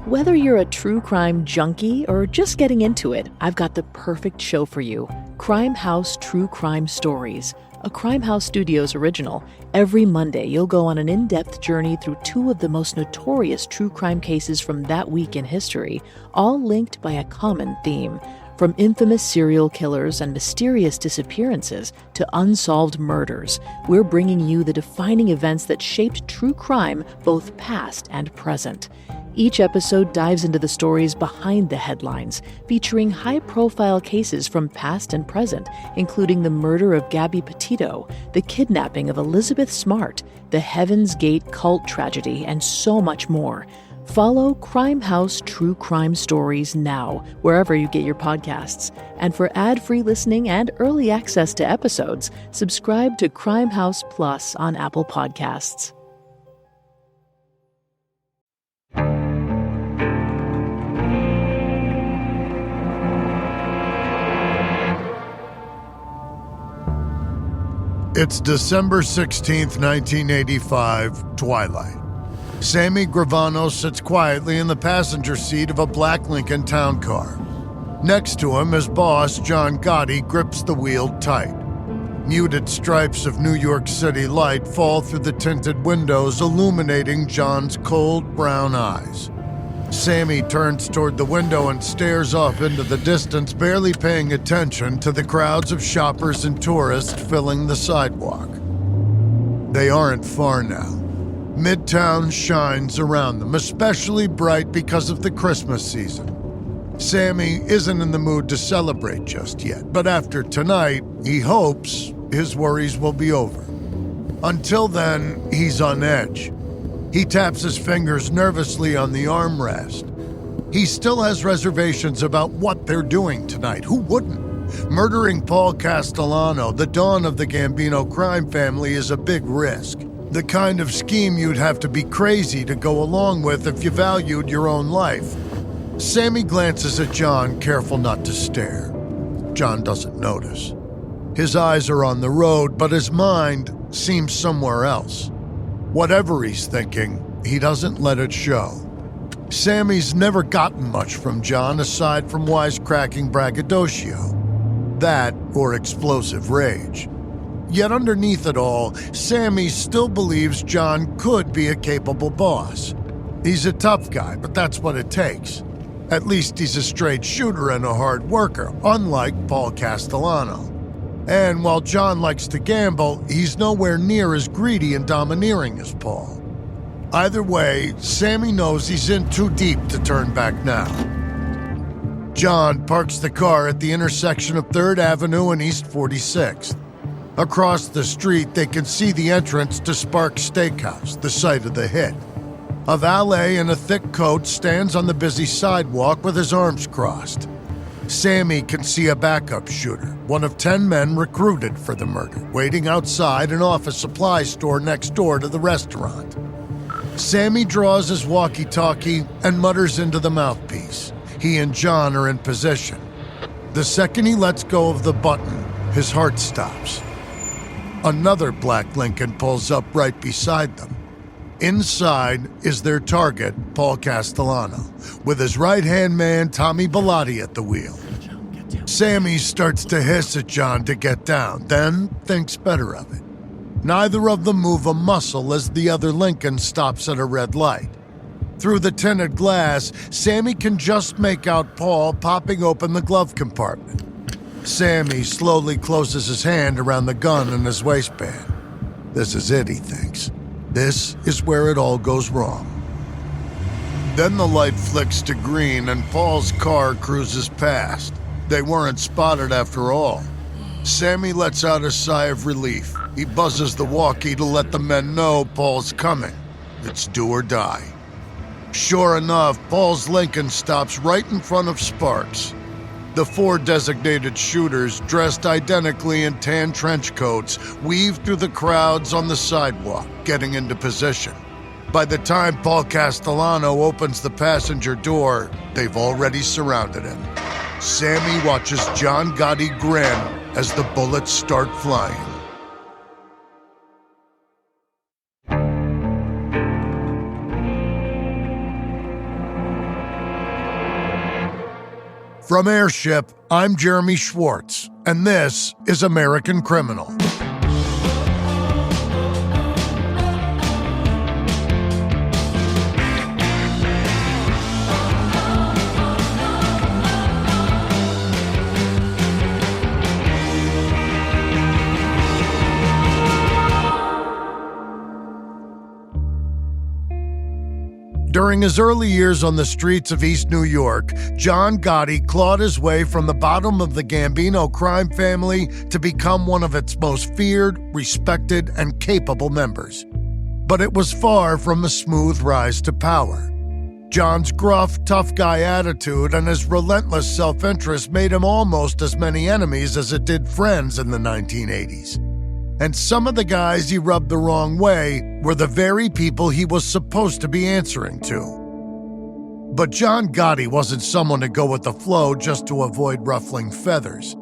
Whether you're a true crime junkie or just getting into it, I've got the perfect show for you. Crime House True Crime Stories, a Crime House Studios original. Every Monday, you'll go on an in-depth journey through two of the most notorious true crime cases from that week in history, all linked by a common theme. From infamous serial killers and mysterious disappearances to unsolved murders, we're bringing you the defining events that shaped true crime, both past and present. Each episode dives into the stories behind the headlines, featuring high-profile cases from past and present, including the murder of Gabby Petito, the kidnapping of Elizabeth Smart, the Heaven's Gate cult tragedy, and so much more. Follow Crime House True Crime Stories now, wherever you get your podcasts. And for ad-free listening and early access to episodes, subscribe to Crime House Plus on Apple Podcasts. It's December 16th, 1985, twilight. Sammy Gravano sits quietly in the passenger seat of a black Lincoln town car. Next to him, his boss, John Gotti, grips the wheel tight. Muted stripes of New York City light fall through the tinted windows, illuminating John's cold brown eyes. Sammy turns toward the window and stares off into the distance, barely paying attention to the crowds of shoppers and tourists filling the sidewalk. They aren't far now. Midtown shines around them, especially bright because of the Christmas season. Sammy isn't in the mood to celebrate just yet, but after tonight, he hopes his worries will be over. Until then, he's on edge. He taps his fingers nervously on the armrest. He still has reservations about what they're doing tonight. Who wouldn't? Murdering Paul Castellano, the dawn of the Gambino crime family, is a big risk. The kind of scheme you'd have to be crazy to go along with if you valued your own life. Sammy glances at John, careful not to stare. John doesn't notice. His eyes are on the road, but his mind seems somewhere else. Whatever he's thinking, he doesn't let it show. Sammy's never gotten much from John aside from wisecracking braggadocio. That or explosive rage. Yet underneath it all, Sammy still believes John could be a capable boss. He's a tough guy, but that's what it takes. At least he's a straight shooter and a hard worker, unlike Paul Castellano. And while John likes to gamble, he's nowhere near as greedy and domineering as Paul. Either way, Sammy knows he's in too deep to turn back now. John parks the car at the intersection of 3rd Avenue and East 46th. Across the street, they can see the entrance to Sparks Steakhouse, the site of the hit. A valet in a thick coat stands on the busy sidewalk with his arms crossed. Sammy can see a backup shooter, one of 10 men recruited for the murder, waiting outside an office supply store next door to the restaurant. Sammy draws his walkie-talkie and mutters into the mouthpiece. He and John are in position. The second he lets go of the button, his heart stops. Another black Lincoln pulls up right beside them. Inside is their target, Paul Castellano, with his right-hand man, Tommy Bellotti, at the wheel. Sammy starts to hiss at John to get down, then thinks better of it. Neither of them move a muscle as the other Lincoln stops at a red light. Through the tinted glass, Sammy can just make out Paul popping open the glove compartment. Sammy slowly closes his hand around the gun in his waistband. This is it, he thinks. This is where it all goes wrong. Then the light flicks to green and Paul's car cruises past. They weren't spotted after all. Sammy lets out a sigh of relief. He buzzes the walkie to let the men know Paul's coming. It's do or die. Sure enough, Paul's Lincoln stops right in front of Sparks. The 4 designated shooters, dressed identically in tan trench coats, weave through the crowds on the sidewalk, getting into position. By the time Paul Castellano opens the passenger door, they've already surrounded him. Sammy watches John Gotti grin as the bullets start flying. From Airship, I'm Jeremy Schwartz, and this is American Criminal. During his early years on the streets of East New York, John Gotti clawed his way from the bottom of the Gambino crime family to become one of its most feared, respected, and capable members. But it was far from a smooth rise to power. John's gruff, tough guy attitude and his relentless self-interest made him almost as many enemies as it did friends in the 1980s. And some of the guys he rubbed the wrong way were the very people he was supposed to be answering to. But John Gotti wasn't someone to go with the flow just to avoid ruffling feathers.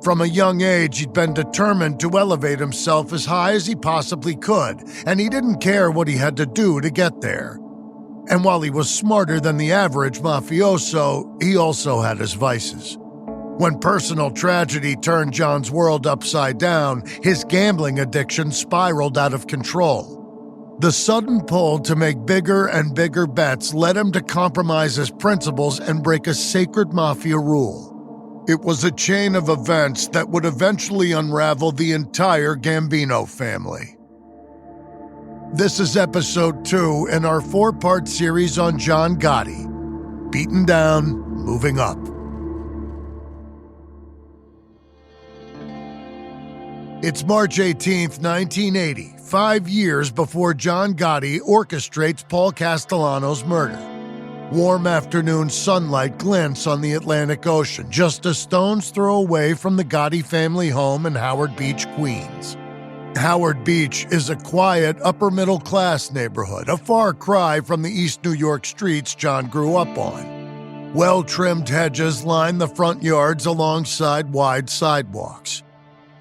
From a young age, he'd been determined to elevate himself as high as he possibly could, and he didn't care what he had to do to get there. And while he was smarter than the average mafioso, he also had his vices. When personal tragedy turned John's world upside down, his gambling addiction spiraled out of control. The sudden pull to make bigger and bigger bets led him to compromise his principles and break a sacred mafia rule. It was a chain of events that would eventually unravel the entire Gambino family. This is episode 2 in our 4-part series on John Gotti. Beaten down, moving up. It's March 18th, 1980, 5 years before John Gotti orchestrates Paul Castellano's murder. Warm afternoon sunlight glints on the Atlantic Ocean, just a stone's throw away from the Gotti family home in Howard Beach, Queens. Howard Beach is a quiet, upper-middle-class neighborhood, a far cry from the East New York streets John grew up on. Well-trimmed hedges line the front yards alongside wide sidewalks.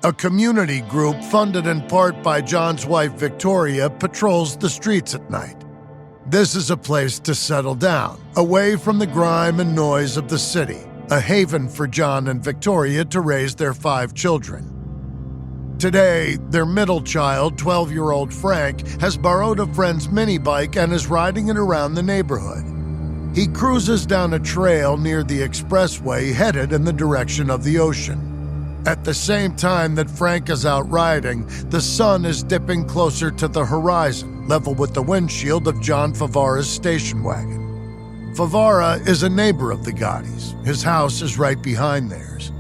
A community group funded in part by John's wife Victoria patrols the streets at night. This is a place to settle down, away from the grime and noise of the city, a haven for John and Victoria to raise their 5 children. Today, their middle child, 12-year-old Frank, has borrowed a friend's mini bike and is riding it around the neighborhood. He cruises down a trail near the expressway headed in the direction of the ocean. At the same time that Frank is out riding, the sun is dipping closer to the horizon, level with the windshield of John Favara's station wagon. Favara is a neighbor of the Gottis. His house is right behind theirs.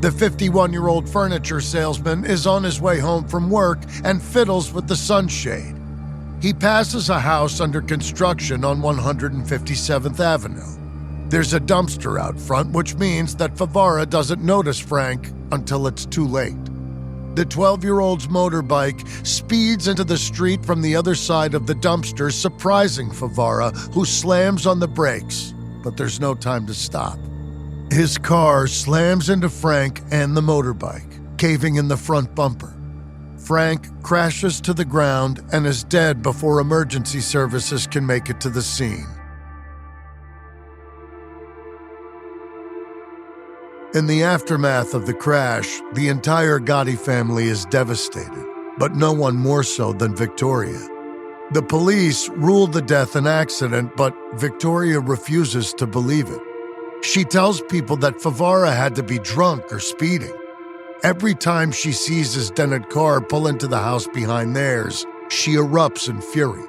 The 51-year-old furniture salesman is on his way home from work and fiddles with the sunshade. He passes a house under construction on 157th Avenue. There's a dumpster out front, which means that Favara doesn't notice Frank until it's too late. The 12-year-old's motorbike speeds into the street from the other side of the dumpster, surprising Favara, who slams on the brakes, but there's no time to stop. His car slams into Frank and the motorbike, caving in the front bumper. Frank crashes to the ground and is dead before emergency services can make it to the scene. In the aftermath of the crash, the entire Gotti family is devastated, but no one more so than Victoria. The police ruled the death an accident, but Victoria refuses to believe it. She tells people that Favara had to be drunk or speeding. Every time she sees his dented car pull into the house behind theirs, she erupts in fury.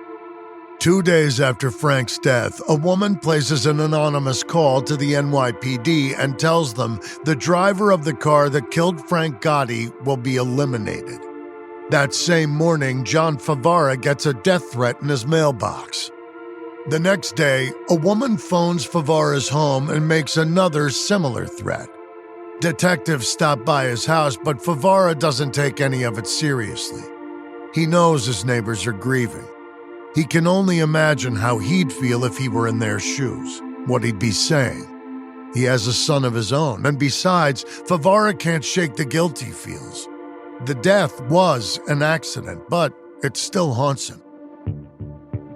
2 days after Frank's death, a woman places an anonymous call to the NYPD and tells them the driver of the car that killed Frank Gotti will be eliminated. That same morning, John Favara gets a death threat in his mailbox. The next day, a woman phones Favara's home and makes another similar threat. Detectives stop by his house, but Favara doesn't take any of it seriously. He knows his neighbors are grieving. He can only imagine how he'd feel if he were in their shoes, what he'd be saying. He has a son of his own, and besides, Favara can't shake the guilt he feels. The death was an accident, but it still haunts him.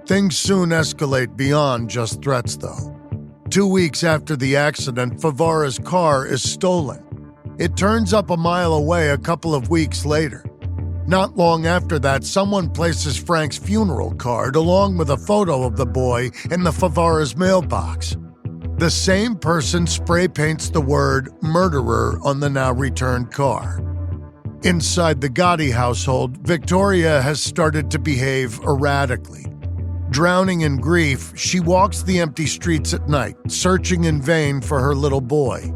Things soon escalate beyond just threats, though. 2 weeks after the accident, Favara's car is stolen. It turns up a mile away a couple of weeks later. Not long after that, someone places Frank's funeral card along with a photo of the boy in the Favara's mailbox. The same person spray paints the word murderer on the now returned car. Inside the Gotti household, Victoria has started to behave erratically. Drowning in grief, she walks the empty streets at night, searching in vain for her little boy.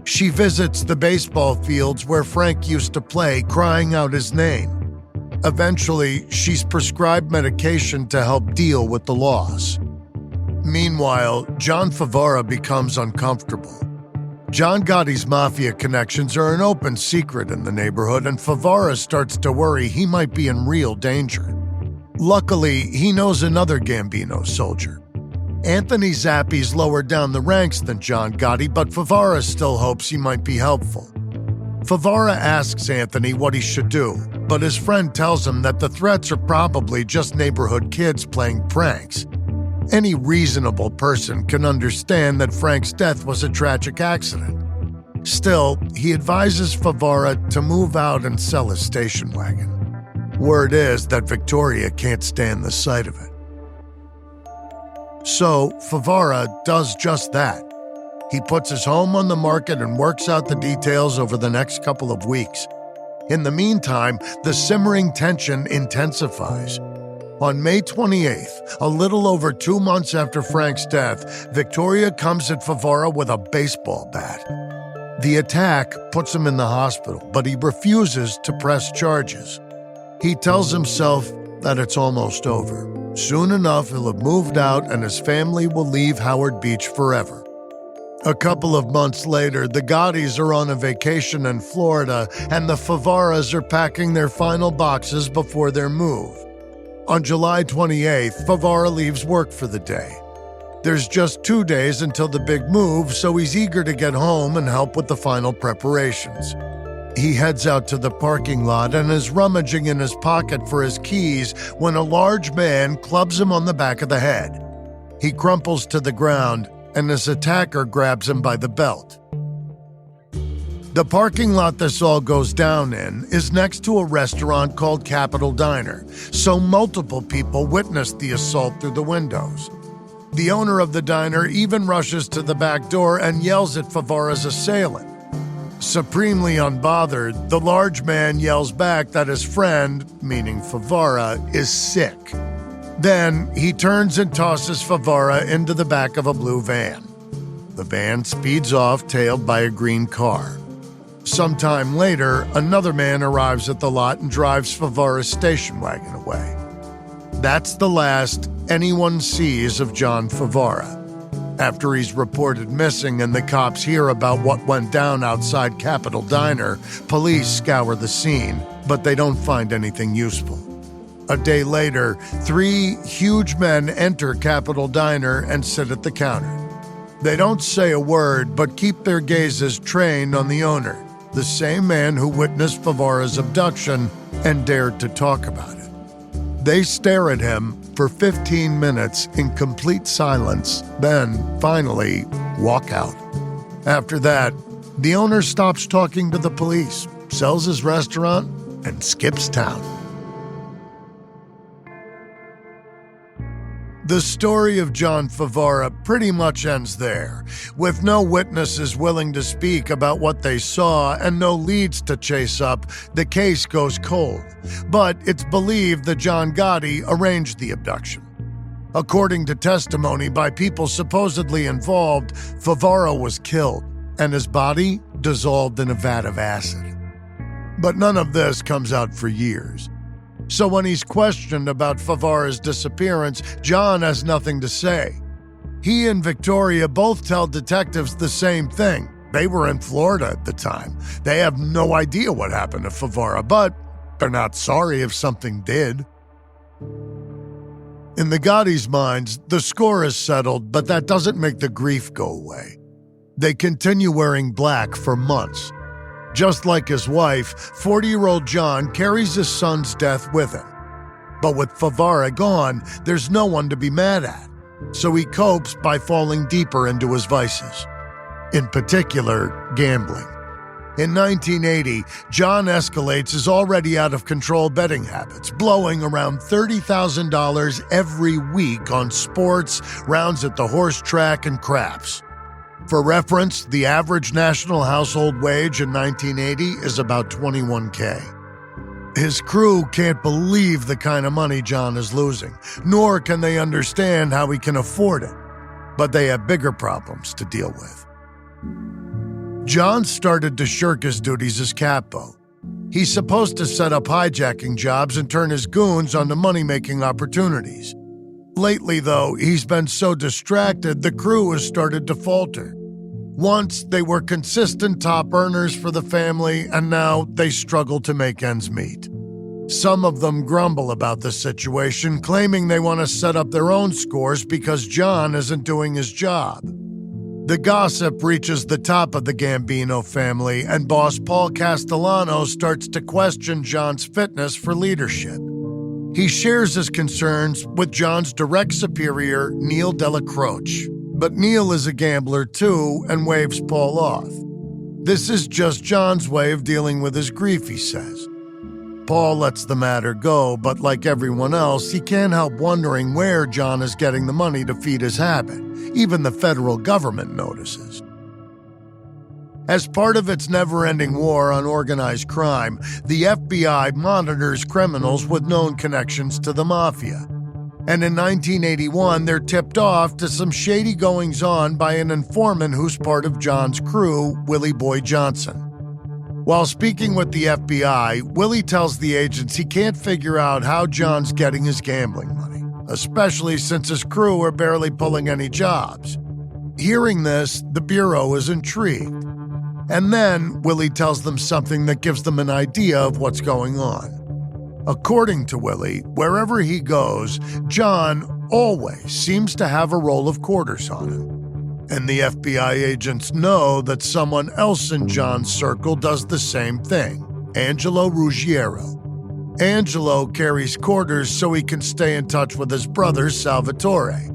She visits the baseball fields where Frank used to play, crying out his name. Eventually, she's prescribed medication to help deal with the loss. Meanwhile, John Favara becomes uncomfortable. John Gotti's mafia connections are an open secret in the neighborhood, and Favara starts to worry he might be in real danger. Luckily, he knows another Gambino soldier. Anthony Zappi's lower down the ranks than John Gotti, but Favara still hopes he might be helpful. Favara asks Anthony what he should do, but his friend tells him that the threats are probably just neighborhood kids playing pranks. Any reasonable person can understand that Frank's death was a tragic accident. Still, he advises Favara to move out and sell his station wagon. Word is that Victoria can't stand the sight of it. So, Favara does just that. He puts his home on the market and works out the details over the next couple of weeks. In the meantime, the simmering tension intensifies. On May 28th, a little over 2 months after Frank's death, Victoria comes at Favara with a baseball bat. The attack puts him in the hospital, but he refuses to press charges. He tells himself that it's almost over. Soon enough, he'll have moved out and his family will leave Howard Beach forever. A couple of months later, the Gottis are on a vacation in Florida and the Favaras are packing their final boxes before their move. On July 28th, Favara leaves work for the day. There's just 2 days until the big move, so he's eager to get home and help with the final preparations. He heads out to the parking lot and is rummaging in his pocket for his keys when a large man clubs him on the back of the head. He crumples to the ground, and his attacker grabs him by the belt. The parking lot this all goes down in is next to a restaurant called Capitol Diner, so multiple people witnessed the assault through the windows. The owner of the diner even rushes to the back door and yells at Favara's assailant. Supremely unbothered, the large man yells back that his friend, meaning Favara, is sick. Then he turns and tosses Favara into the back of a blue van. The van speeds off, tailed by a green car. Sometime later, another man arrives at the lot and drives Favara's station wagon away. That's the last anyone sees of John Favara. After he's reported missing and the cops hear about what went down outside Capitol Diner, police scour the scene, but they don't find anything useful. A day later, 3 huge men enter Capitol Diner and sit at the counter. They don't say a word, but keep their gazes trained on the owner, the same man who witnessed Favara's abduction and dared to talk about it. They stare at him for 15 minutes in complete silence, then, finally, walk out. After that, the owner stops talking to the police, sells his restaurant, and skips town. The story of John Favara pretty much ends there, with no witnesses willing to speak about what they saw and no leads to chase up. The case goes cold, but it's believed that John Gotti arranged the abduction. According to testimony by people supposedly involved, Favara was killed and his body dissolved in a vat of acid. But none of this comes out for years. So when he's questioned about Favara's disappearance, John has nothing to say. He and Victoria both tell detectives the same thing. They were in Florida at the time. They have no idea what happened to Favara, but they're not sorry if something did. In the Gottis' minds, the score is settled, but that doesn't make the grief go away. They continue wearing black for months. Just like his wife, 40-year-old John carries his son's death with him. But with Favara gone, there's no one to be mad at. so he copes by falling deeper into his vices, in particular, gambling. In 1980, John escalates his already out-of-control betting habits, blowing around $30,000 every week on sports, rounds at the horse track, and craps. For reference, the average national household wage in 1980 is about $21K. His crew can't believe the kind of money John is losing, nor can they understand how he can afford it. But they have bigger problems to deal with. John started to shirk his duties as capo. He's supposed to set up hijacking jobs and turn his goons onto money-making opportunities. Lately, though, he's been so distracted, the crew has started to falter. Once, they were consistent top earners for the family, and now they struggle to make ends meet. Some of them grumble about the situation, claiming they want to set up their own scores because John isn't doing his job. The gossip reaches the top of the Gambino family, and boss Paul Castellano starts to question John's fitness for leadership. He shares his concerns with John's direct superior, Neil Della Croce, but Neil is a gambler too and waves Paul off. This is just John's way of dealing with his grief, he says. Paul lets the matter go, but like everyone else, he can't help wondering where John is getting the money to feed his habit. Even the federal government notices. As part of its never-ending war on organized crime, the FBI monitors criminals with known connections to the mafia. And in 1981, they're tipped off to some shady goings-on by an informant who's part of John's crew, Willie Boy Johnson. While speaking with the FBI, Willie tells the agents he can't figure out how John's getting his gambling money, especially since his crew are barely pulling any jobs. Hearing this, the Bureau is intrigued. And then Willie tells them something that gives them an idea of what's going on. According to Willie, wherever he goes, John always seems to have a roll of quarters on him. And the FBI agents know that someone else in John's circle does the same thing, Angelo Ruggiero. Angelo carries quarters so he can stay in touch with his brother, Salvatore.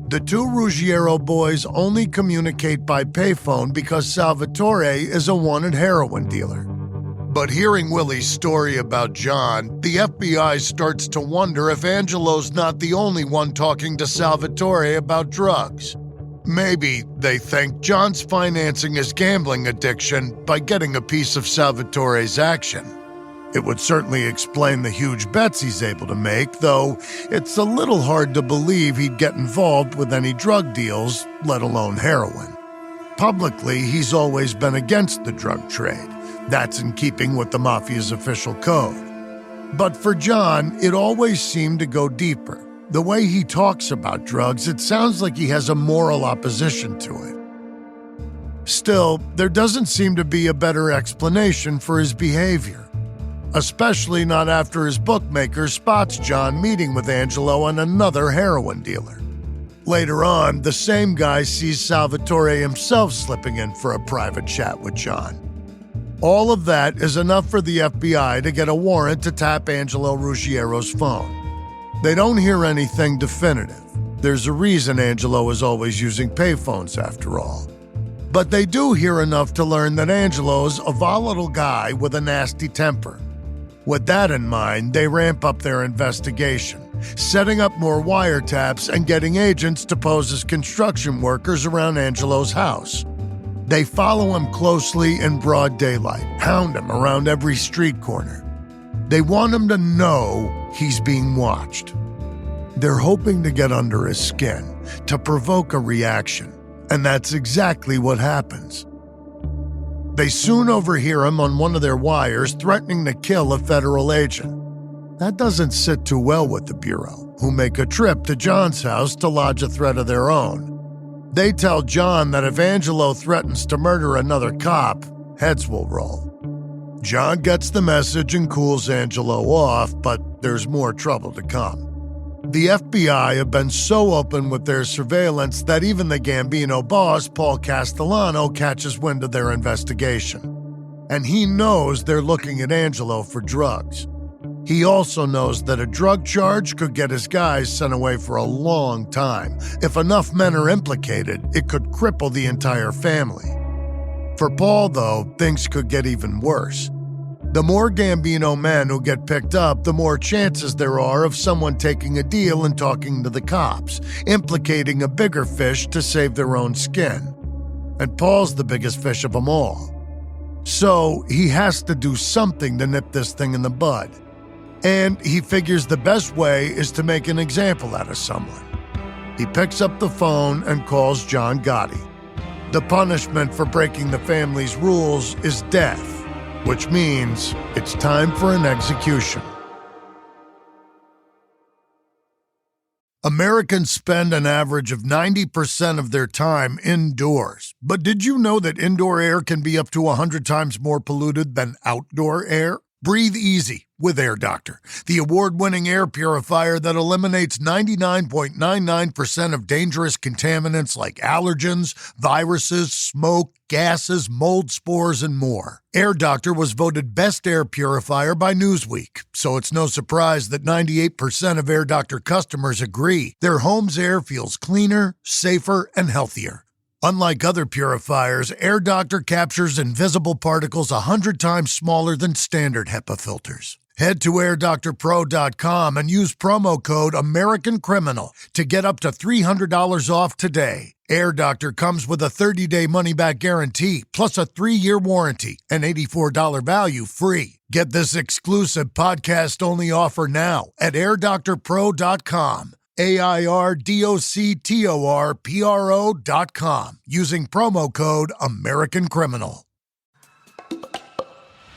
The two Ruggiero boys only communicate by payphone because Salvatore is a wanted heroin dealer. But hearing Willie's story about John, the FBI starts to wonder if Angelo's not the only one talking to Salvatore about drugs. Maybe, they think, John's financing his gambling addiction by getting a piece of Salvatore's action. It would certainly explain the huge bets he's able to make, though it's a little hard to believe he'd get involved with any drug deals, let alone heroin. Publicly, he's always been against the drug trade. That's in keeping with the Mafia's official code. But for John, it always seemed to go deeper. The way he talks about drugs, it sounds like he has a moral opposition to it. Still, there doesn't seem to be a better explanation for his behavior, especially not after his bookmaker spots John meeting with Angelo and another heroin dealer. Later on, the same guy sees Salvatore himself slipping in for a private chat with John. All of that is enough for the FBI to get a warrant to tap Angelo Ruggiero's phone. They don't hear anything definitive. There's a reason Angelo is always using payphones after all. But they do hear enough to learn that Angelo's a volatile guy with a nasty temper. With that in mind, they ramp up their investigation, setting up more wiretaps and getting agents to pose as construction workers around Angelo's house. They follow him closely in broad daylight, hound him around every street corner. They want him to know he's being watched. They're hoping to get under his skin, to provoke a reaction, and that's exactly what happens. They soon overhear him on one of their wires threatening to kill a federal agent. That doesn't sit too well with the Bureau, who make a trip to John's house to lodge a threat of their own. They tell John that if Angelo threatens to murder another cop, heads will roll. John gets the message and cools Angelo off, but there's more trouble to come. The FBI have been so open with their surveillance that even the Gambino boss, Paul Castellano, catches wind of their investigation. And he knows they're looking at Angelo for drugs. He also knows that a drug charge could get his guys sent away for a long time. If enough men are implicated, it could cripple the entire family. For Paul, though, things could get even worse. The more Gambino men who get picked up, the more chances there are of someone taking a deal and talking to the cops, implicating a bigger fish to save their own skin. And Paul's the biggest fish of them all. So he has to do something to nip this thing in the bud. And he figures the best way is to make an example out of someone. He picks up the phone and calls John Gotti. The punishment for breaking the family's rules is death, which means it's time for an execution. Americans spend an average of 90% of their time indoors. But did you know that indoor air can be up to 100 times more polluted than outdoor air? Breathe easy with Air Doctor, the award-winning air purifier that eliminates 99.99% of dangerous contaminants like allergens, viruses, smoke, gases, mold spores, and more. Air Doctor was voted Best Air Purifier by Newsweek, so it's no surprise that 98% of Air Doctor customers agree their home's air feels cleaner, safer, and healthier. Unlike other purifiers, Air Doctor captures invisible particles 100 times smaller than standard HEPA filters. Head to airdoctorpro.com and use promo code AmericanCriminal to get up to $300 off today. Air Doctor comes with a 30-day money-back guarantee, plus a 3-year warranty, and $84 value free. Get this exclusive podcast-only offer now at airdoctorpro.com. airdoctorpro.com using promo code AmericanCriminal.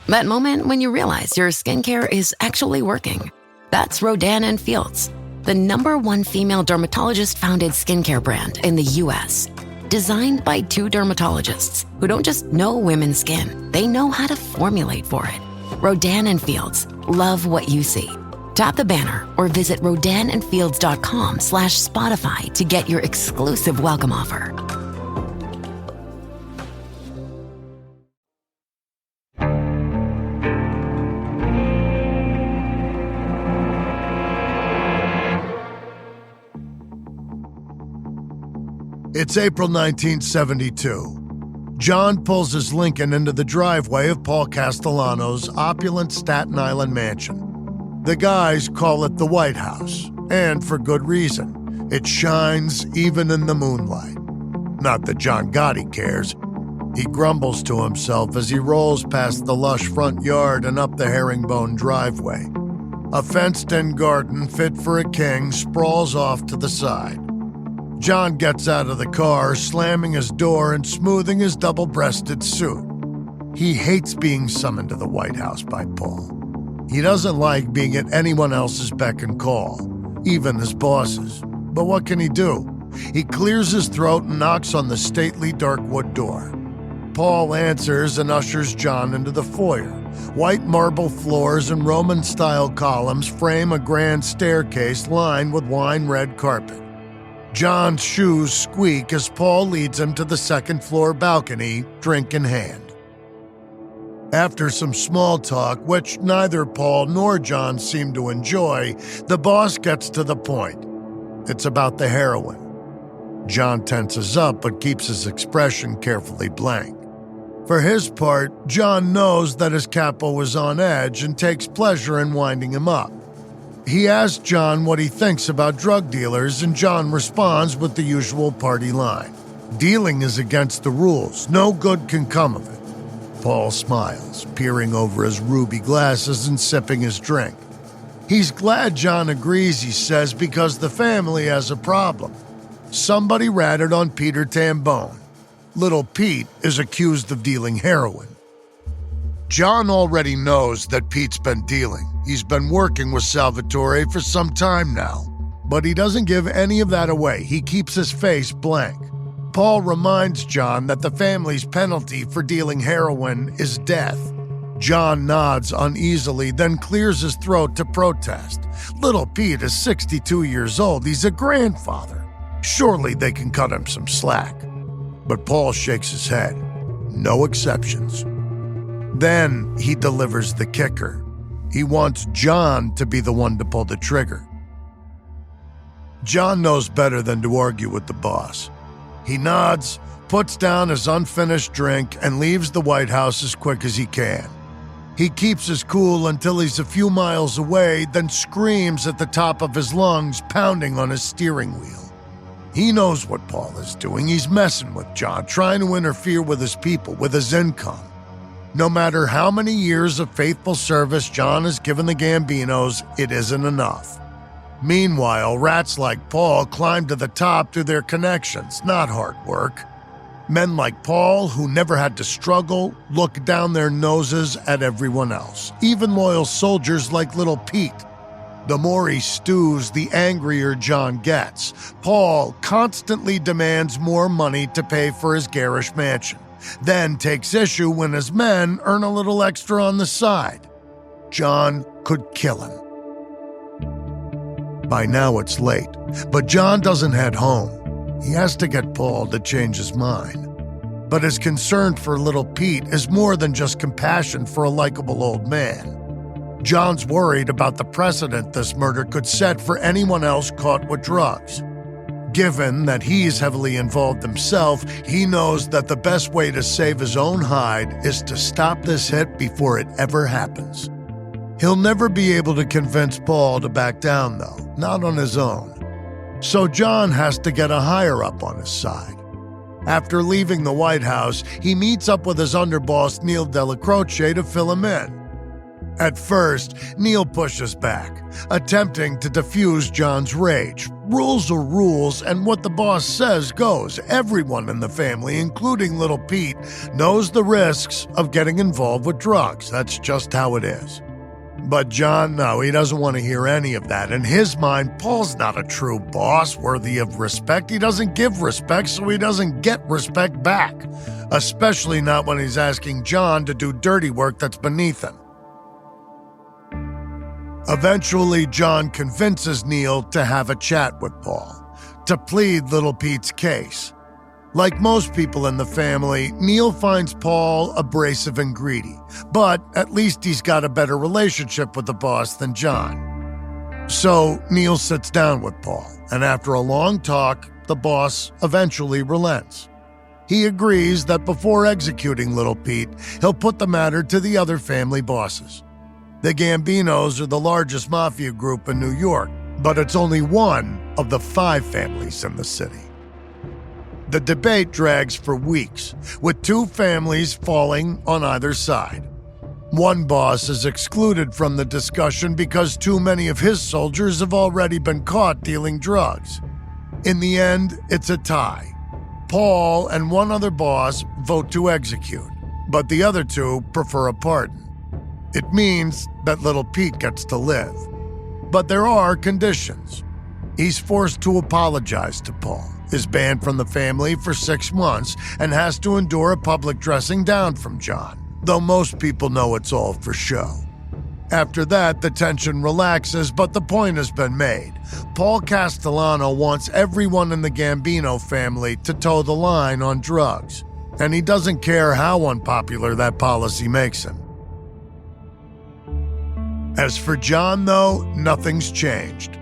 That moment when you realize your skincare is actually working. That's Rodan & Fields, the #1 female dermatologist-founded skincare brand in the U.S. Designed by 2 dermatologists who don't just know women's skin, they know how to formulate for it. Rodan & Fields, love what you see. Tap the banner or visit rodanandfields.com/Spotify to get your exclusive welcome offer. It's April 1972. John pulls his Lincoln into the driveway of Paul Castellano's opulent Staten Island mansion. The guys call it the White House, and for good reason. It shines even in the moonlight. Not that John Gotti cares. He grumbles to himself as he rolls past the lush front yard and up the herringbone driveway. A fenced-in garden fit for a king sprawls off to the side. John gets out of the car, slamming his door and smoothing his double-breasted suit. He hates being summoned to the White House by Paul. He doesn't like being at anyone else's beck and call, even his bosses. But what can he do? He clears his throat and knocks on the stately dark wood door. Paul answers and ushers John into the foyer. White marble floors and Roman-style columns frame a grand staircase lined with wine-red carpet. John's shoes squeak as Paul leads him to the second-floor balcony, drink in hand. After some small talk, which neither Paul nor John seem to enjoy, the boss gets to the point. It's about the heroin. John tenses up but keeps his expression carefully blank. For his part, John knows that his capo is on edge and takes pleasure in winding him up. He asks John what he thinks about drug dealers, and John responds with the usual party line. Dealing is against the rules. No good can come of it. Paul smiles, peering over his ruby glasses and sipping his drink. He's glad John agrees, he says, because the family has a problem. Somebody ratted on Peter Tambone. Little Pete is accused of dealing heroin. John already knows that Pete's been dealing. He's been working with Salvatore for some time now. But he doesn't give any of that away. He keeps his face blank. Paul reminds John that the family's penalty for dealing heroin is death. John nods uneasily, then clears his throat to protest. Little Pete is 62 years old. He's a grandfather. Surely they can cut him some slack. But Paul shakes his head. No exceptions. Then he delivers the kicker. He wants John to be the one to pull the trigger. John knows better than to argue with the boss. He nods, puts down his unfinished drink, and leaves the White House as quick as he can. He keeps his cool until he's a few miles away, then screams at the top of his lungs, pounding on his steering wheel. He knows what Paul is doing. He's messing with John, trying to interfere with his people, with his income. No matter how many years of faithful service John has given the Gambinos, it isn't enough. Meanwhile, rats like Paul climb to the top through their connections, not hard work. Men like Paul, who never had to struggle, look down their noses at everyone else, even loyal soldiers like Little Pete. The more he stews, the angrier John gets. Paul constantly demands more money to pay for his garish mansion, then takes issue when his men earn a little extra on the side. John could kill him. By now it's late, but John doesn't head home. He has to get Paul to change his mind. But his concern for Little Pete is more than just compassion for a likable old man. John's worried about the precedent this murder could set for anyone else caught with drugs. Given that he's heavily involved himself, he knows that the best way to save his own hide is to stop this hit before it ever happens. He'll never be able to convince Paul to back down, though, not on his own. So John has to get a higher-up on his side. After leaving the White House, he meets up with his underboss Neil Della Croce to fill him in. At first, Neil pushes back, attempting to diffuse John's rage. Rules are rules, and what the boss says goes. Everyone in the family, including Little Pete, knows the risks of getting involved with drugs. That's just how it is. But John, no, he doesn't want to hear any of that. In his mind, Paul's not a true boss worthy of respect. He doesn't give respect, so he doesn't get respect back. Especially not when he's asking John to do dirty work that's beneath him. Eventually, John convinces Neil to have a chat with Paul, to plead Little Pete's case. Like most people in the family, Neil finds Paul abrasive and greedy, but at least he's got a better relationship with the boss than John. So Neil sits down with Paul, and after a long talk, the boss eventually relents. He agrees that before executing Little Pete, he'll put the matter to the other family bosses. The Gambinos are the largest mafia group in New York, but it's only one of the 5 families in the city. The debate drags for weeks, with 2 families falling on either side. One boss is excluded from the discussion because too many of his soldiers have already been caught dealing drugs. In the end, it's a tie. Paul and one other boss vote to execute, but the other 2 prefer a pardon. It means that Little Pete gets to live. But there are conditions. He's forced to apologize to Paul, is banned from the family for 6 months, and has to endure a public dressing down from John, though most people know it's all for show. After that, the tension relaxes, but the point has been made. Paul Castellano wants everyone in the Gambino family to toe the line on drugs, and he doesn't care how unpopular that policy makes him. As for John, though, nothing's changed.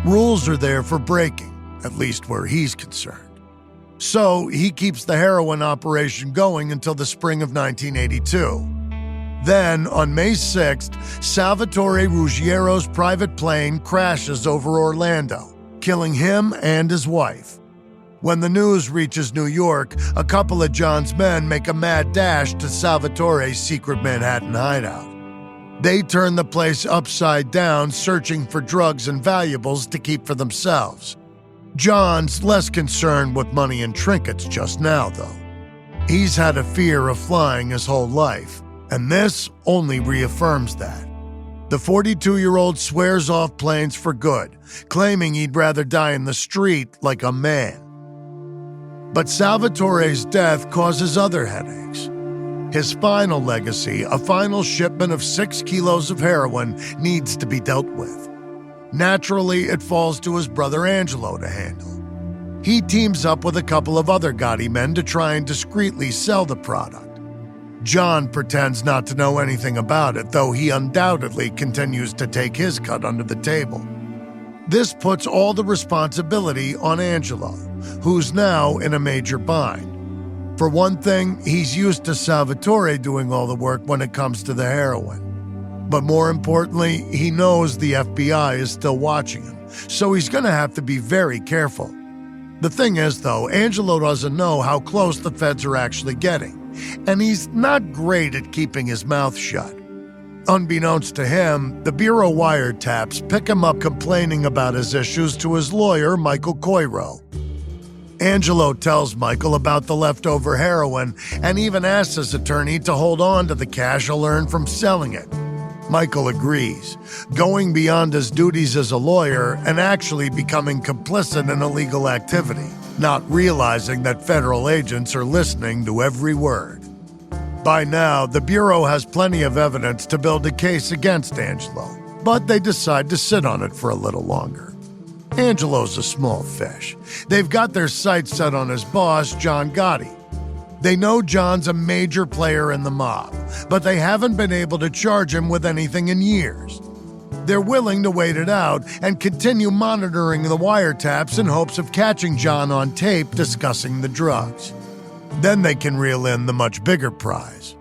Rules are there for breaking, at least where he's concerned. So he keeps the heroin operation going until the spring of 1982. Then, on May 6th, Salvatore Ruggiero's private plane crashes over Orlando, killing him and his wife. When the news reaches New York, a couple of John's men make a mad dash to Salvatore's secret Manhattan hideout. They turn the place upside down, searching for drugs and valuables to keep for themselves. John's less concerned with money and trinkets just now, though. He's had a fear of flying his whole life, and this only reaffirms that. The 42-year-old swears off planes for good, claiming he'd rather die in the street like a man. But Salvatore's death causes other headaches. His final legacy, a final shipment of 6 kilos of heroin, needs to be dealt with. Naturally, it falls to his brother Angelo to handle. He teams up with a couple of other Gotti men to try and discreetly sell the product. John pretends not to know anything about it, though he undoubtedly continues to take his cut under the table. This puts all the responsibility on Angelo, who's now in a major bind. For one thing, he's used to Salvatore doing all the work when it comes to the heroin. But more importantly, he knows the FBI is still watching him, so he's going to have to be very careful. The thing is, though, Angelo doesn't know how close the feds are actually getting, and he's not great at keeping his mouth shut. Unbeknownst to him, the Bureau wiretaps pick him up complaining about his issues to his lawyer, Michael Coiro. Angelo tells Michael about the leftover heroin and even asks his attorney to hold on to the cash he'll earn from selling it. Michael agrees, going beyond his duties as a lawyer and actually becoming complicit in illegal activity, not realizing that federal agents are listening to every word. By now, the Bureau has plenty of evidence to build a case against Angelo, but they decide to sit on it for a little longer. Angelo's a small fish. They've got their sights set on his boss, John Gotti. They know John's a major player in the mob, but they haven't been able to charge him with anything in years. They're willing to wait it out and continue monitoring the wiretaps in hopes of catching John on tape discussing the drugs. Then they can reel in the much bigger prize.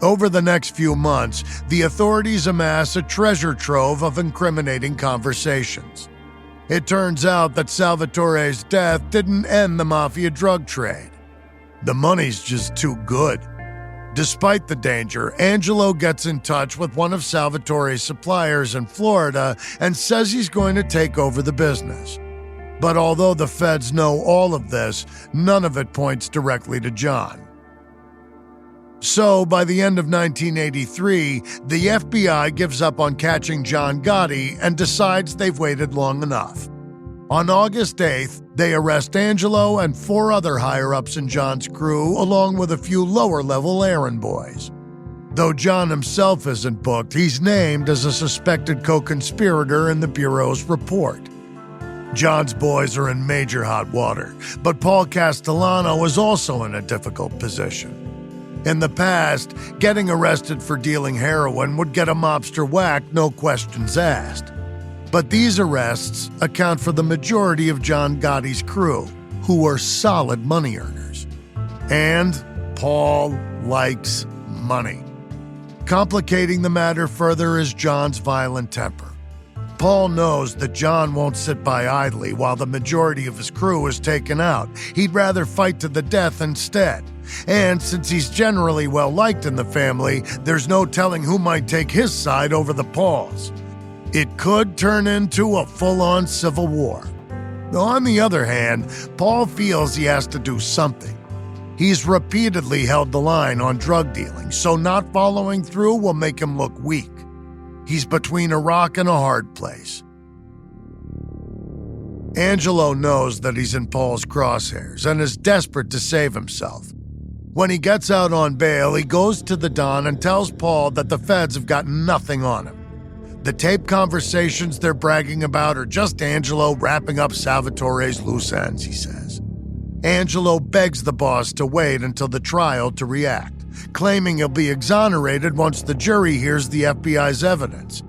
Over the next few months, the authorities amass a treasure trove of incriminating conversations. It turns out that Salvatore's death didn't end the mafia drug trade. The money's just too good. Despite the danger, Angelo gets in touch with one of Salvatore's suppliers in Florida and says he's going to take over the business. But although the feds know all of this, none of it points directly to John. So, by the end of 1983, the FBI gives up on catching John Gotti and decides they've waited long enough. On August 8th, they arrest Angelo and 4 other higher-ups in John's crew, along with a few lower-level errand boys. Though John himself isn't booked, he's named as a suspected co-conspirator in the Bureau's report. John's boys are in major hot water, but Paul Castellano is also in a difficult position. In the past, getting arrested for dealing heroin would get a mobster whacked, no questions asked. But these arrests account for the majority of John Gotti's crew, who are solid money earners. And Paul likes money. Complicating the matter further is John's violent temper. Paul knows that John won't sit by idly while the majority of his crew is taken out. He'd rather fight to the death instead. And since he's generally well-liked in the family, there's no telling who might take his side over the Pauls. It could turn into a full-on civil war. On the other hand, Paul feels he has to do something. He's repeatedly held the line on drug dealing, so not following through will make him look weak. He's between a rock and a hard place. Angelo knows that he's in Paul's crosshairs and is desperate to save himself. When he gets out on bail, he goes to the Don and tells Paul that the feds have got nothing on him. The tape conversations they're bragging about are just Angelo wrapping up Salvatore's loose ends, he says. Angelo begs the boss to wait until the trial to react, claiming he'll be exonerated once the jury hears the FBI's evidence.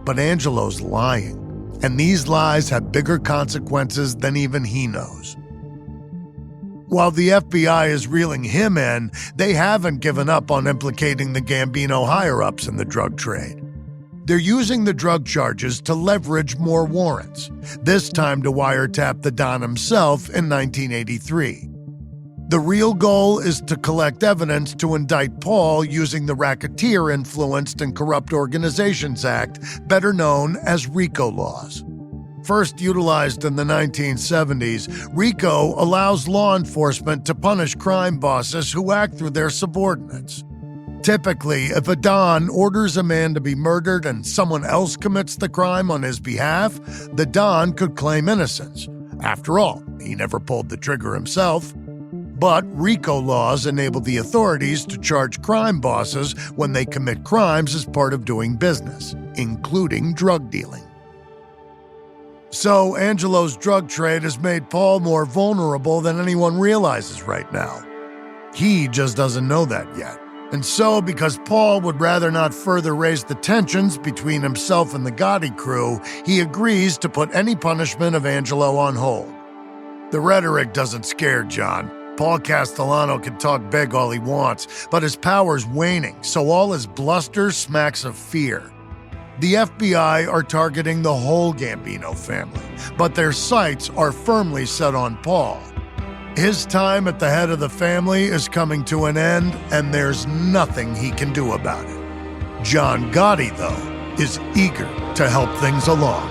But Angelo's lying, and these lies have bigger consequences than even he knows. While the FBI is reeling him in, they haven't given up on implicating the Gambino higher-ups in the drug trade. They're using the drug charges to leverage more warrants, this time to wiretap the Don himself in 1983. The real goal is to collect evidence to indict Paul using the Racketeer-Influenced and Corrupt Organizations Act, better known as RICO laws. First utilized in the 1970s, RICO allows law enforcement to punish crime bosses who act through their subordinates. Typically, if a Don orders a man to be murdered and someone else commits the crime on his behalf, the Don could claim innocence. After all, he never pulled the trigger himself. But RICO laws enable the authorities to charge crime bosses when they commit crimes as part of doing business, including drug dealing. So Angelo's drug trade has made Paul more vulnerable than anyone realizes right now. He just doesn't know that yet. And so, because Paul would rather not further raise the tensions between himself and the Gotti crew, he agrees to put any punishment of Angelo on hold. The rhetoric doesn't scare John. Paul Castellano can talk big all he wants, but his power's waning, so all his bluster smacks of fear. The FBI are targeting the whole Gambino family, but their sights are firmly set on Paul. His time at the head of the family is coming to an end, and there's nothing he can do about it. John Gotti, though, is eager to help things along.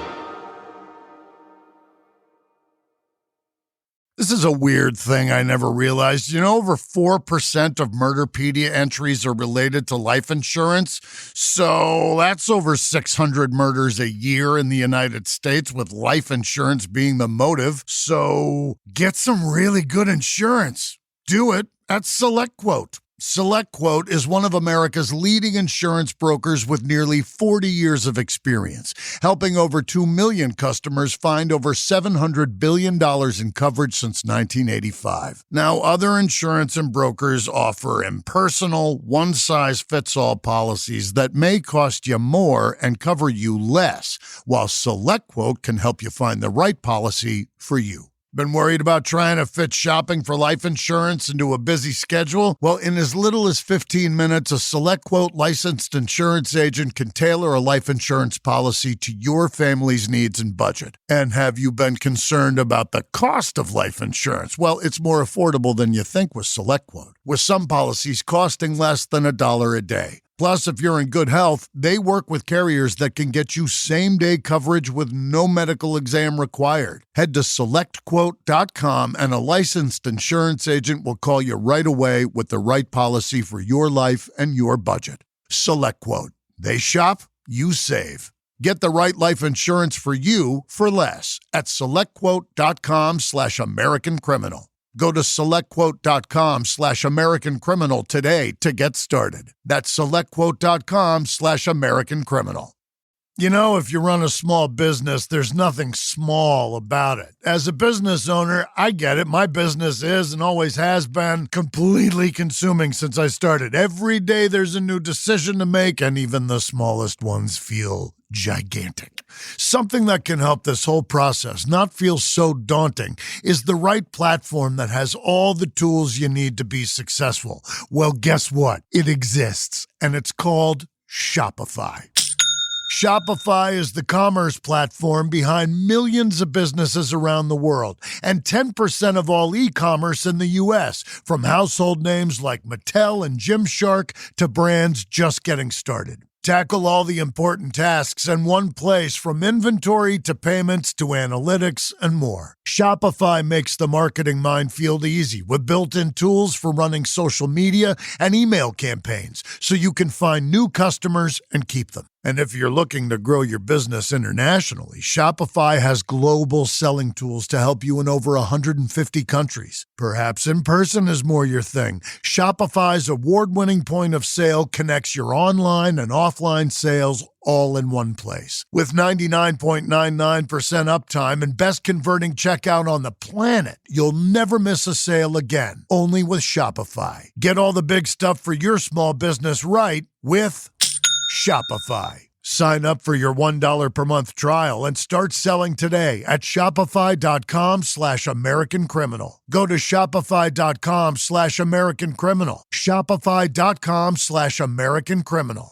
This is a weird thing I never realized. Over 4% of Murderpedia entries are related to life insurance. So that's over 600 murders a year in the United States, with life insurance being the motive. So get some really good insurance. Do it at SelectQuote. SelectQuote is one of America's leading insurance brokers with nearly 40 years of experience, helping over 2 million customers find over $700 billion in coverage since 1985. Now, other insurance and brokers offer impersonal, one-size-fits-all policies that may cost you more and cover you less, while SelectQuote can help you find the right policy for you. Been worried about trying to fit shopping for life insurance into a busy schedule? Well, in as little as 15 minutes, a SelectQuote licensed insurance agent can tailor a life insurance policy to your family's needs and budget. And have you been concerned about the cost of life insurance? Well, it's more affordable than you think with SelectQuote, with some policies costing less than $1 a day. Plus, if you're in good health, they work with carriers that can get you same-day coverage with no medical exam required. Head to SelectQuote.com and a licensed insurance agent will call you right away with the right policy for your life and your budget. SelectQuote. They shop, you save. Get the right life insurance for you for less at SelectQuote.com/American Criminal. Go to SelectQuote.com/American Criminal today to get started. That's SelectQuote.com/American Criminal. If you run a small business, there's nothing small about it. As a business owner, I get it. My business is and always has been completely consuming since I started. Every day there's a new decision to make, and even the smallest ones feel gigantic. Something that can help this whole process not feel so daunting is the right platform that has all the tools you need to be successful. Well, guess what? It exists, and it's called Shopify. Shopify is the commerce platform behind millions of businesses around the world, and 10% of all e-commerce in the U.S., from household names like Mattel and Gymshark to brands just getting started. Tackle all the important tasks in one place, from inventory to payments to analytics and more. Shopify makes the marketing minefield easy with built-in tools for running social media and email campaigns, so you can find new customers and keep them. And if you're looking to grow your business internationally, Shopify has global selling tools to help you in over 150 countries. Perhaps in person is more your thing. Shopify's award-winning point of sale connects your online and offline sales all in one place. With 99.99% uptime and best converting checkout on the planet, you'll never miss a sale again. Only with Shopify. Get all the big stuff for your small business right with Shopify. Sign up for your $1 per month trial and start selling today at shopify.com/American Criminal. Go to shopify.com/American Criminal. Shopify.com/American Criminal.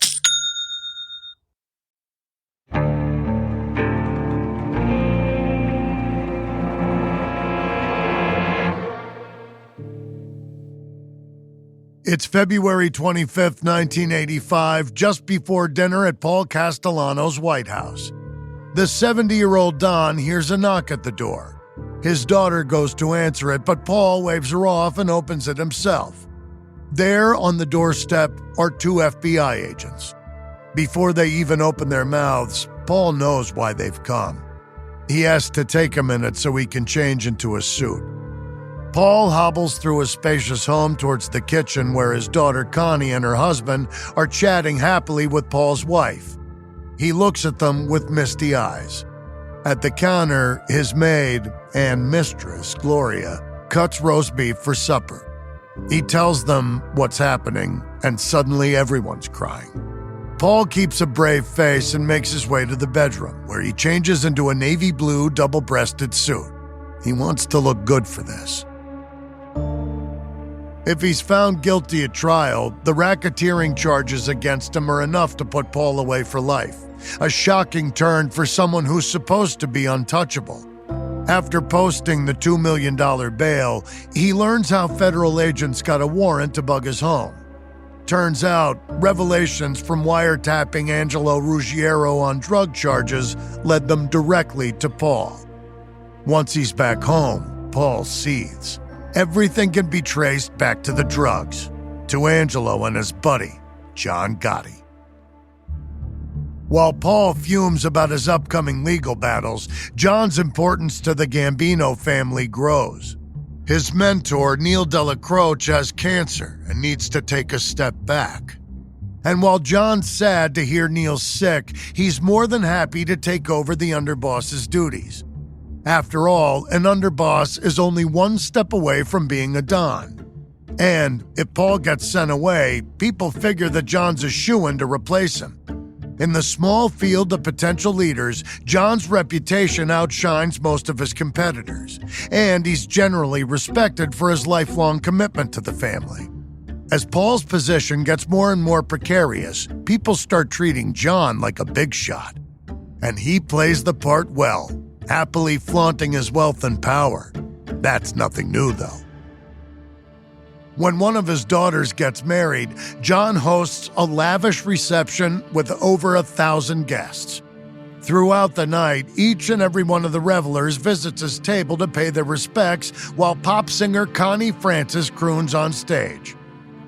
It's February 25th, 1985, just before dinner at Paul Castellano's White House. The 70-year-old Don hears a knock at the door. His daughter goes to answer it, but Paul waves her off and opens it himself. There on the doorstep are 2 FBI agents. Before they even open their mouths, Paul knows why they've come. He has to take a minute so he can change into a suit. Paul hobbles through a spacious home towards the kitchen where his daughter Connie and her husband are chatting happily with Paul's wife. He looks at them with misty eyes. At the counter, his maid and mistress, Gloria, cuts roast beef for supper. He tells them what's happening, and suddenly everyone's crying. Paul keeps a brave face and makes his way to the bedroom, where he changes into a navy blue double-breasted suit. He wants to look good for this. If he's found guilty at trial, the racketeering charges against him are enough to put Paul away for life. A shocking turn for someone who's supposed to be untouchable. After posting the $2 million bail, he learns how federal agents got a warrant to bug his home. Turns out, revelations from wiretapping Angelo Ruggiero on drug charges led them directly to Paul. Once he's back home, Paul seethes. Everything can be traced back to the drugs, to Angelo and his buddy, John Gotti. While Paul fumes about his upcoming legal battles, John's importance to the Gambino family grows. His mentor, Neil Delacroce, has cancer and needs to take a step back. And while John's sad to hear Neil's sick, he's more than happy to take over the underboss's duties. After all, an underboss is only one step away from being a Don. And if Paul gets sent away, people figure that John's a shoo-in to replace him. In the small field of potential leaders, John's reputation outshines most of his competitors, and he's generally respected for his lifelong commitment to the family. As Paul's position gets more and more precarious, people start treating John like a big shot. And he plays the part well, happily flaunting his wealth and power. That's nothing new, though. When one of his daughters gets married, John hosts a lavish reception with over 1,000 guests. Throughout the night, each and every one of the revelers visits his table to pay their respects while pop singer Connie Francis croons on stage.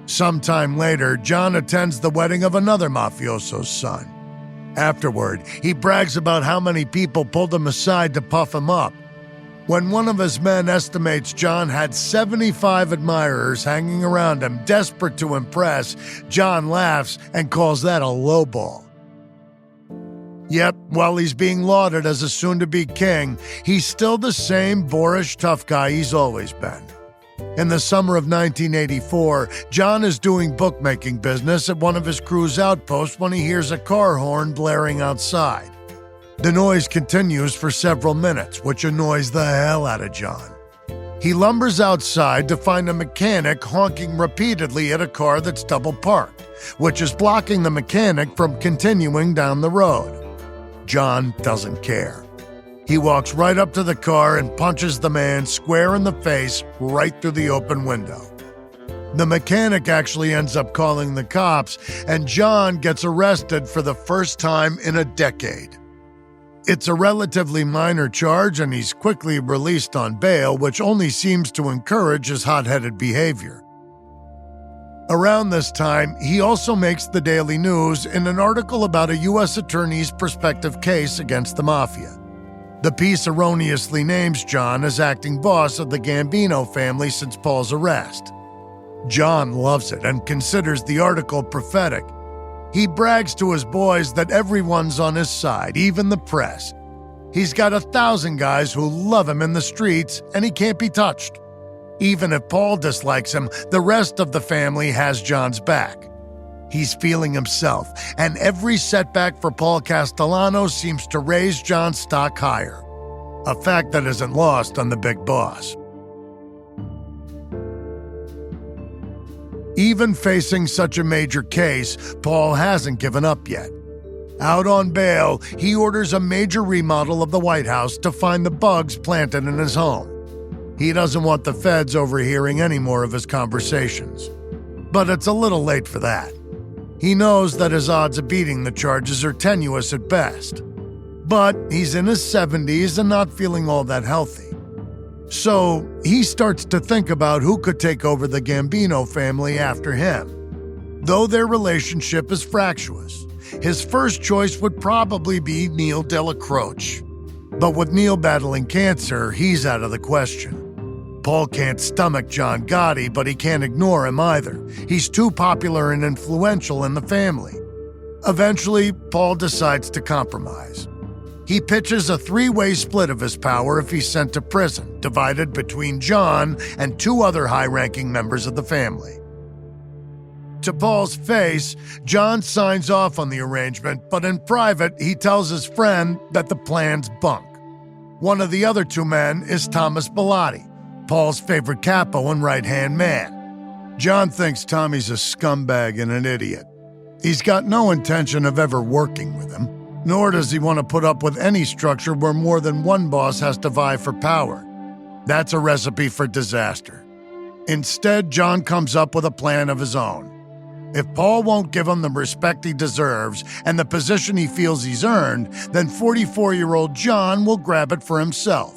Sometime later, John attends the wedding of another mafioso's son. Afterward, he brags about how many people pulled him aside to puff him up. When one of his men estimates John had 75 admirers hanging around him, desperate to impress, John laughs and calls that a lowball. Yet, while he's being lauded as a soon-to-be king, he's still the same boorish tough guy he's always been. In the summer of 1984, John is doing bookmaking business at one of his crew's outposts when he hears a car horn blaring outside. The noise continues for several minutes, which annoys the hell out of John. He lumbers outside to find a mechanic honking repeatedly at a car that's double parked, which is blocking the mechanic from continuing down the road. John doesn't care. He walks right up to the car and punches the man square in the face right through the open window. The mechanic actually ends up calling the cops, and John gets arrested for the first time in a decade. It's a relatively minor charge, and he's quickly released on bail, which only seems to encourage his hot-headed behavior. Around this time, he also makes the Daily News in an article about a U.S. attorney's prospective case against the mafia. The piece erroneously names John as acting boss of the Gambino family since Paul's arrest. John loves it and considers the article prophetic. He brags to his boys that everyone's on his side, even the press. He's got 1,000 guys who love him in the streets, and he can't be touched. Even if Paul dislikes him, the rest of the family has John's back. He's feeling himself, and every setback for Paul Castellano seems to raise John's stock higher. A fact that isn't lost on the big boss. Even facing such a major case, Paul hasn't given up yet. Out on bail, he orders a major remodel of the White House to find the bugs planted in his home. He doesn't want the feds overhearing any more of his conversations. But it's a little late for that. He knows that his odds of beating the charges are tenuous at best. But he's in his 70s and not feeling all that healthy. So he starts to think about who could take over the Gambino family after him. Though their relationship is fractious, his first choice would probably be Neil Delacroce. But with Neil battling cancer, he's out of the question. Paul can't stomach John Gotti, but he can't ignore him either. He's too popular and influential in the family. Eventually, Paul decides to compromise. He pitches a three-way split of his power if he's sent to prison, divided between John and two other high-ranking members of the family. To Paul's face, John signs off on the arrangement, but in private, he tells his friend that the plan's bunk. One of the other two men is Thomas Bellotti, Paul's favorite capo and right-hand man. John thinks Tommy's a scumbag and an idiot. He's got no intention of ever working with him, nor does he want to put up with any structure where more than one boss has to vie for power. That's a recipe for disaster. Instead, John comes up with a plan of his own. If Paul won't give him the respect he deserves and the position he feels he's earned, then 44-year-old John will grab it for himself.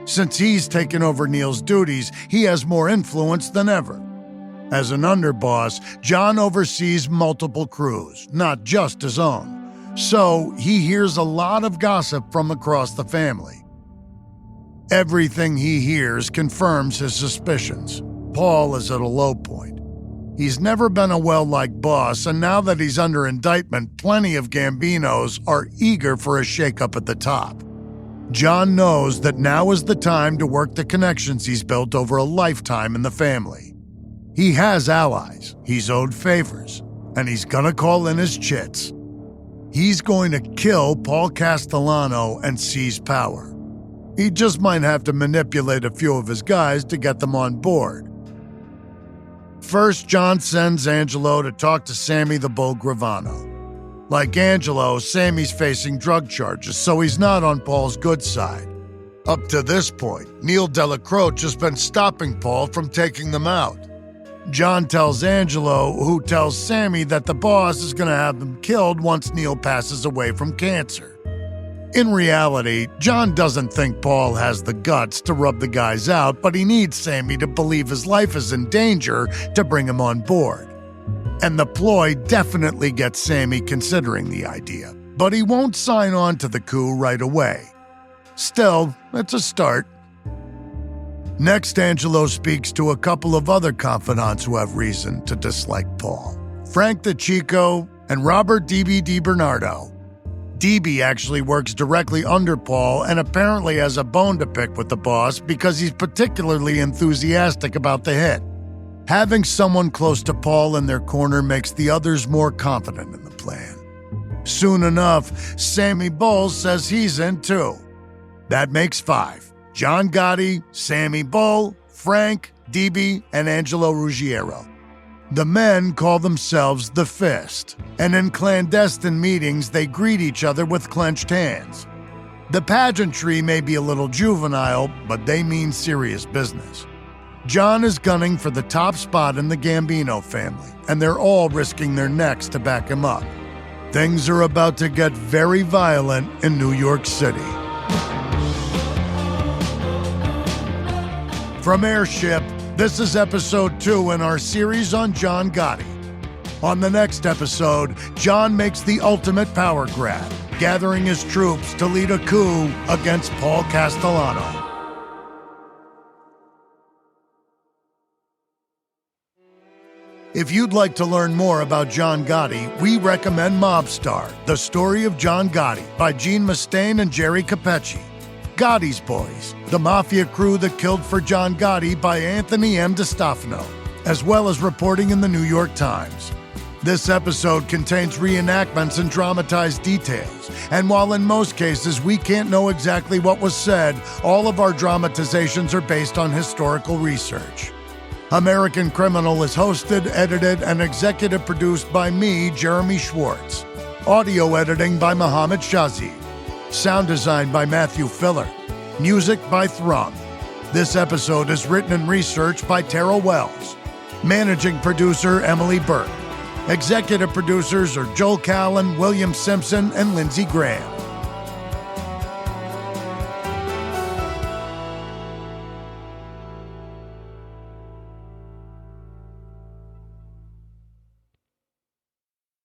Since he's taken over Neil's duties, he has more influence than ever. As an underboss, John oversees multiple crews, not just his own. So he hears a lot of gossip from across the family. Everything he hears confirms his suspicions. Paul is at a low point. He's never been a well-liked boss, and now that he's under indictment, plenty of Gambinos are eager for a shakeup at the top. John knows that now is the time to work the connections he's built over a lifetime in the family. He has allies, he's owed favors, and he's gonna call in his chits. He's going to kill Paul Castellano and seize power. He just might have to manipulate a few of his guys to get them on board. First, John sends Angelo to talk to Sammy the Bull Gravano. Like Angelo, Sammy's facing drug charges, so he's not on Paul's good side. Up to this point, Neil Delacroce has been stopping Paul from taking them out. John tells Angelo, who tells Sammy that the boss is going to have them killed once Neil passes away from cancer. In reality, John doesn't think Paul has the guts to rub the guys out, but he needs Sammy to believe his life is in danger to bring him on board. And the ploy definitely gets Sammy considering the idea, but he won't sign on to the coup right away. Still, it's a start. Next, Angelo speaks to a couple of other confidants who have reason to dislike Paul. Frank the Chico and Robert DB DiBernardo. DB actually works directly under Paul and apparently has a bone to pick with the boss because he's particularly enthusiastic about the hit. Having someone close to Paul in their corner makes the others more confident in the plan. Soon enough, Sammy Bull says he's in too. That makes 5. John Gotti, Sammy Bull, Frank, DB, and Angelo Ruggiero. The men call themselves the Fist, and in clandestine meetings they greet each other with clenched hands. The pageantry may be a little juvenile, but they mean serious business. John is gunning for the top spot in the Gambino family, and they're all risking their necks to back him up. Things are about to get very violent in New York City. From Airship, this is episode 2 in our series on John Gotti. On the next episode, John makes the ultimate power grab, gathering his troops to lead a coup against Paul Castellano. If you'd like to learn more about John Gotti, we recommend Mobstar, The Story of John Gotti by Gene Mustaine and Jerry Capecci. Gotti's Boys, the mafia crew that killed for John Gotti by Anthony M. DiStefano, as well as reporting in the New York Times. This episode contains reenactments and dramatized details, and while in most cases we can't know exactly what was said, all of our dramatizations are based on historical research. American Criminal is hosted, edited, and executive produced by me, Jeremy Schwartz. Audio editing by Mohammed Shazid. Sound design by Matthew Filler. Music by Thrum. This episode is written and researched by Terrell Wells. Managing producer Emily Burke. Executive producers are Joel Callan, William Simpson, and Lindsey Graham.